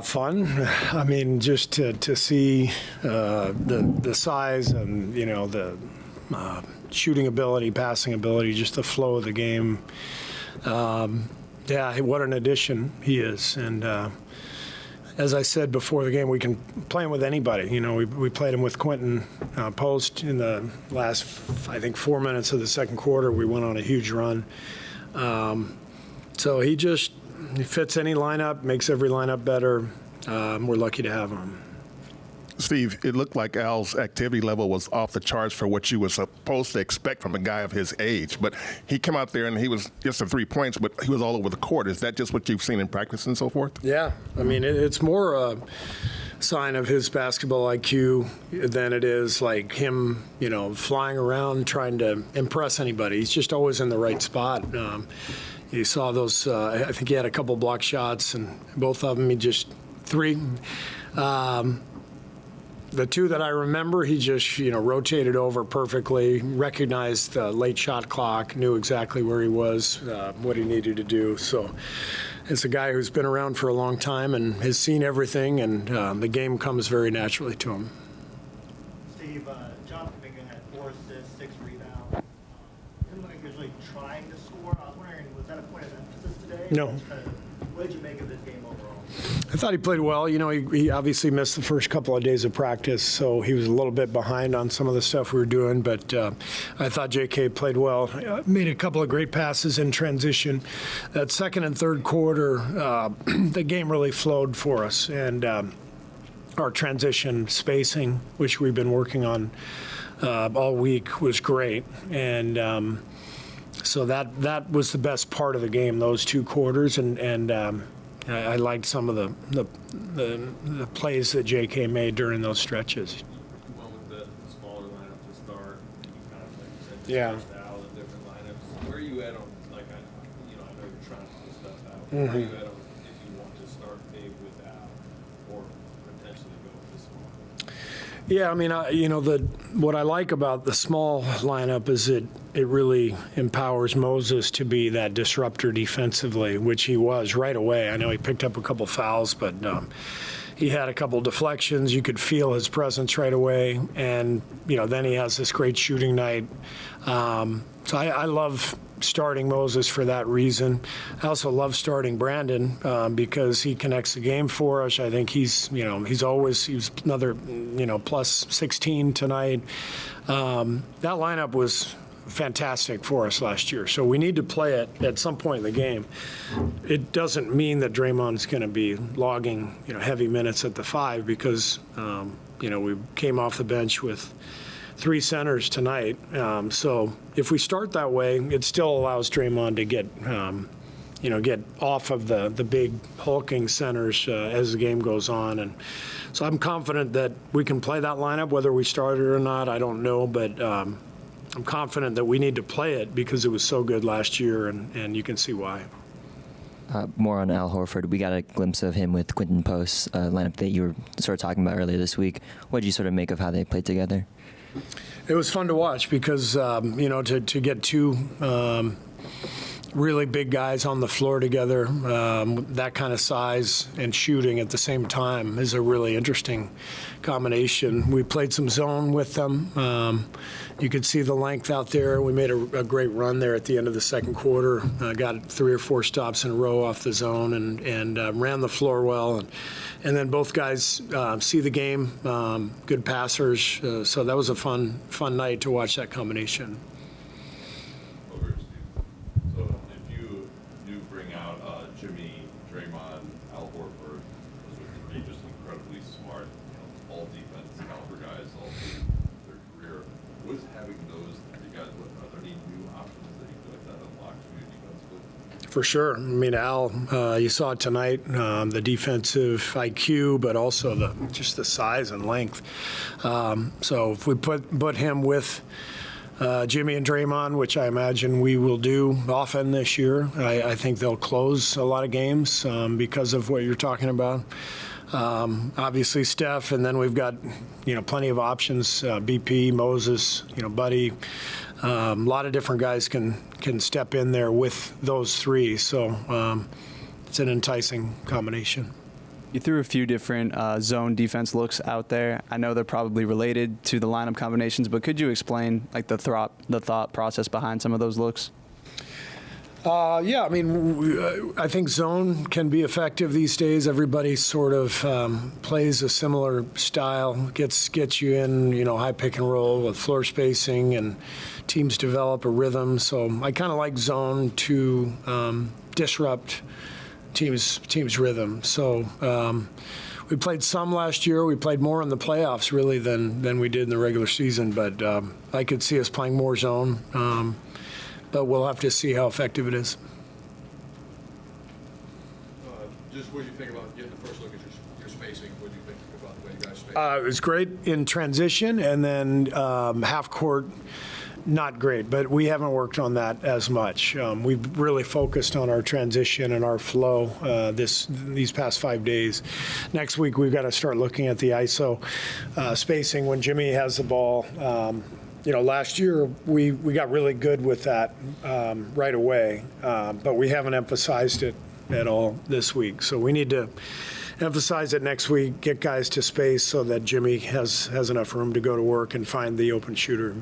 Fun. I mean, just to see the size and the shooting ability, passing ability, just the flow of the game. Yeah, what an addition he is. And as I said before the game, we can play him with anybody. We played him with Quentin Post in the last, I think, 4 minutes of the second quarter. We went on a huge run. So he fits any lineup, makes every lineup better. We're lucky to have him. Steve, it looked like Al's activity level was off the charts for what you were supposed to expect from a guy of his age. But he came out there and he was just a 3 points, but he was all over the court. Is that just what you've seen in practice and so forth? Yeah. I mean, it's more a sign of his basketball IQ than it is like him, flying around trying to impress anybody. He's just always in the right spot. You saw those, I think he had a couple block shots, and both of them, he just three. The two that I remember, he just, rotated over perfectly, recognized the late shot clock, knew exactly where he was, what he needed to do. So it's a guy who's been around for a long time and has seen everything, and the game comes very naturally to him. Steve, Jonathan Mingan had 4 assists, 6 rebounds. Didn't look like he was really trying to score. I was wondering, was that a point of emphasis today? No. What did you make of his game overall? I thought he played well. He obviously missed the first couple of days of practice, so he was a little bit behind on some of the stuff we were doing. But I thought J.K. played well. Made a couple of great passes in transition. That second and third quarter, the game really flowed for us. And our transition spacing, which we've been working on all week, was great. And so that was the best part of the game, those 2 quarters. And I liked some of the plays that J.K. made during those stretches. You went with the smaller lineup to start, and you kind of, like you said, Yeah. out in different lineups. Where are you at on, like, I know you're trying to pull stuff out. Where are you at on if you want to start big with Al or potentially go with the small? Yeah, I mean, what I like about the small lineup is it really empowers Moses to be that disruptor defensively, which he was right away. I know he picked up a couple fouls, but he had a couple deflections. You could feel his presence right away, and then he has this great shooting night. So I love starting Moses for that reason. I also love starting Brandon because he connects the game for us. I think he was another plus 16 tonight. That lineup was fantastic for us last year. So we need to play it at some point in the game. It doesn't mean that Draymond's going to be logging heavy minutes at the 5 because we came off the bench with 3 centers tonight. So if we start that way, it still allows Draymond to get off of the big hulking centers as the game goes on. And so I'm confident that we can play that lineup. Whether we start it or not, I don't know, but I'm confident that we need to play it because it was so good last year, and you can see why. More on Al Horford. We got a glimpse of him with Quentin Post's lineup that you were sort of talking about earlier this week. What did you sort of make of how they played together? It was fun to watch because, to get 2 really big guys on the floor together, that kind of size and shooting at the same time is a really interesting combination. We played some zone with them. You could see the length out there. We made a great run there at the end of the second quarter. Got 3 or 4 stops in a row off the zone and ran the floor well. And then both guys see the game, good passers. So that was a fun night to watch that combination. Over, Steve. So if you do bring out Jimmy, Draymond, Al Horford, those are 3 just incredibly smart, all defense caliber guys all through their career. What is having those 3 guys? Are there any new options that you feel like that unlocks for you defensively? For sure. I mean, Al, you saw it tonight, the defensive IQ, but also just the size and length. So if we put him with Jimmy and Draymond, which I imagine we will do often this year, I think they'll close a lot of games because of what you're talking about. Obviously Steph, and then we've got plenty of options. BP, Moses, Buddy. A lot of different guys can step in there with those 3. So it's an enticing combination. You threw a few different zone defense looks out there. I know they're probably related to the lineup combinations, but could you explain like the thought process behind some of those looks? Yeah, I mean, I think zone can be effective these days. Everybody sort of plays a similar style, gets you in, high pick and roll with floor spacing, and teams develop a rhythm. So I kind of like zone to disrupt teams' rhythm. So we played some last year. We played more in the playoffs, really, than we did in the regular season. But I could see us playing more zone. But we'll have to see how effective it is. Just what do you think about getting the first look at your spacing? What do you think about the way you guys space? It was great in transition, and then half court, not great, but we haven't worked on that as much. We've really focused on our transition and our flow these past 5 days. Next week, we've got to start looking at the ISO spacing when Jimmy has the ball. Last year we got really good with that right away, but we haven't emphasized it at all this week. So we need to emphasize it next week, get guys to space so that Jimmy has enough room to go to work and find the open shooter.